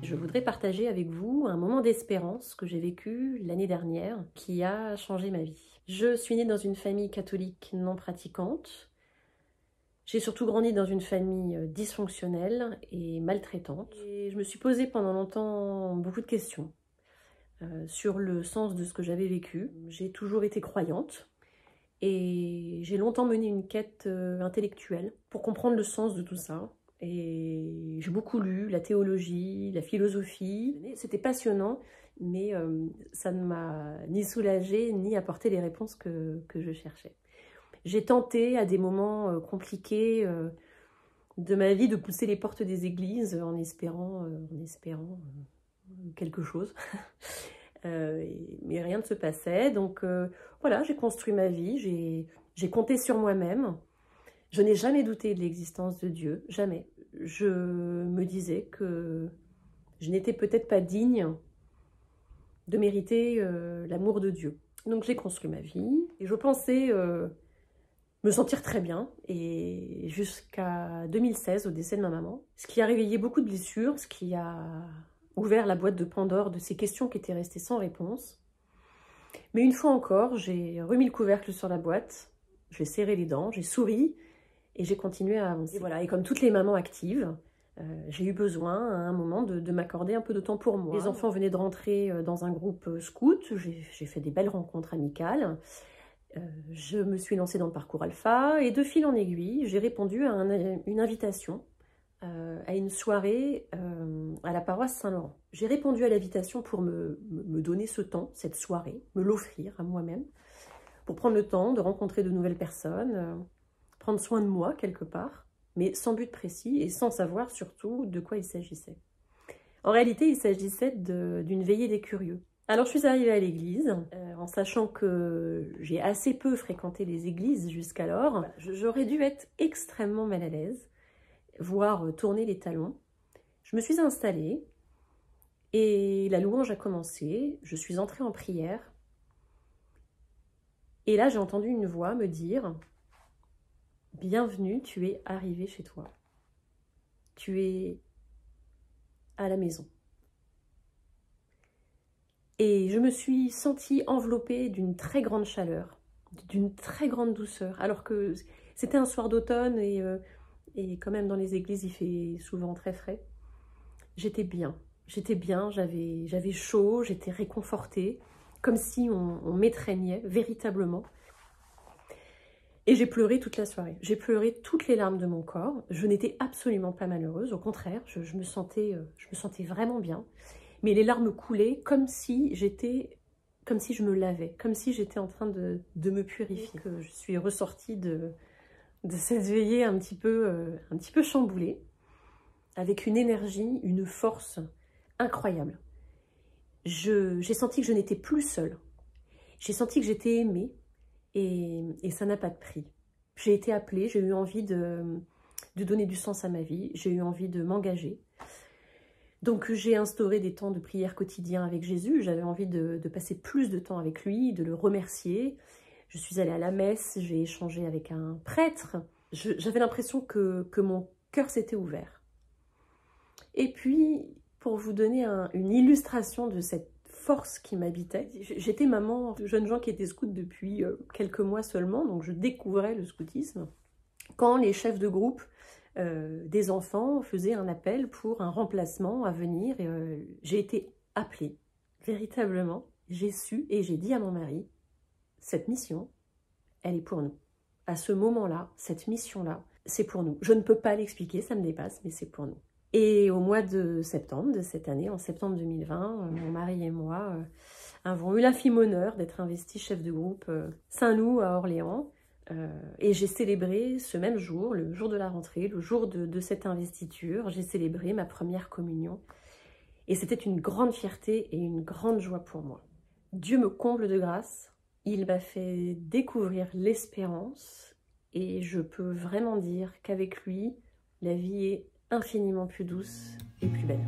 Je voudrais partager avec vous un moment d'espérance que j'ai vécu l'année dernière qui a changé ma vie. Je suis née dans une famille catholique non pratiquante. J'ai surtout grandi dans une famille dysfonctionnelle et maltraitante. Et je me suis posé pendant longtemps beaucoup de questions sur le sens de ce que j'avais vécu. J'ai toujours été croyante et j'ai longtemps mené une quête intellectuelle pour comprendre le sens de tout ça. Et j'ai beaucoup lu la théologie, la philosophie. C'était passionnant, mais ça ne m'a ni soulagée ni apporté les réponses que je cherchais. J'ai tenté à des moments compliqués de ma vie de pousser les portes des églises en espérant quelque chose. Mais rien ne se passait. Donc voilà, j'ai construit ma vie, j'ai compté sur moi-même. Je n'ai jamais douté de l'existence de Dieu, jamais. Je me disais que je n'étais peut-être pas digne de mériter l'amour de Dieu. Donc j'ai construit ma vie et je pensais me sentir très bien. Et jusqu'à 2016, au décès de ma maman, ce qui a réveillé beaucoup de blessures, ce qui a ouvert la boîte de Pandore de ces questions qui étaient restées sans réponse. Mais une fois encore, j'ai remis le couvercle sur la boîte, j'ai serré les dents, j'ai souri, et j'ai continué à avancer. Et voilà, et comme toutes les mamans actives, j'ai eu besoin à un moment de m'accorder un peu de temps pour moi. Les enfants venaient de rentrer dans un groupe scout, j'ai fait des belles rencontres amicales, je me suis lancée dans le parcours alpha, et de fil en aiguille, j'ai répondu à une invitation à une soirée à la paroisse Saint-Laurent. J'ai répondu à l'invitation pour me donner ce temps, cette soirée, me l'offrir à moi-même, pour prendre le temps de rencontrer de nouvelles personnes, prendre soin de moi quelque part, mais sans but précis et sans savoir surtout de quoi il s'agissait. En réalité, il s'agissait d'une veillée des curieux. Alors je suis arrivée à l'église, en sachant que j'ai assez peu fréquenté les églises jusqu'alors. J'aurais dû être extrêmement mal à l'aise, voire tourner les talons. Je me suis installée et la louange a commencé. Je suis entrée en prière. Et là, j'ai entendu une voix me dire « Bienvenue, tu es arrivé chez toi. Tu es à la maison. » Et je me suis sentie enveloppée d'une très grande chaleur, d'une très grande douceur, alors que c'était un soir d'automne et quand même dans les églises, il fait souvent très frais. J'étais bien, j'avais chaud, j'étais réconfortée, comme si on m'étreignait véritablement. Et j'ai pleuré toute la soirée. J'ai pleuré toutes les larmes de mon corps. Je n'étais absolument pas malheureuse, au contraire, je me sentais vraiment bien. Mais les larmes coulaient comme si je me lavais, comme si j'étais en train de me purifier. Que je suis ressortie de cette veillée un petit peu chamboulée, avec une énergie, une force incroyable. J'ai senti que je n'étais plus seule. J'ai senti que j'étais aimée et ça n'a pas de prix. J'ai été appelée, j'ai eu envie de donner du sens à ma vie, j'ai eu envie de m'engager. Donc j'ai instauré des temps de prière quotidiens avec Jésus, j'avais envie de passer plus de temps avec lui, de le remercier. Je suis allée à la messe, j'ai échangé avec un prêtre. J'avais l'impression que mon cœur s'était ouvert. Et puis, pour vous donner une illustration de cette force qui m'habitait, j'étais maman de jeunes gens qui étaient scouts depuis quelques mois seulement, donc je découvrais le scoutisme. Quand les chefs de groupe des enfants faisaient un appel pour un remplacement à venir, j'ai été appelée, véritablement. J'ai su et j'ai dit à mon mari, cette mission, elle est pour nous. À ce moment-là, cette mission-là, c'est pour nous. Je ne peux pas l'expliquer, ça me dépasse, mais c'est pour nous. Et au mois de septembre de cette année, en septembre 2020, mon mari et moi avons eu l'infime honneur d'être investis chef de groupe Saint-Loup à Orléans. Et j'ai célébré ce même jour, le jour de la rentrée, le jour de cette investiture, j'ai célébré ma première communion. Et c'était une grande fierté et une grande joie pour moi. Dieu me comble de grâce, il m'a fait découvrir l'espérance et je peux vraiment dire qu'avec lui, la vie est infiniment plus douce et plus belle.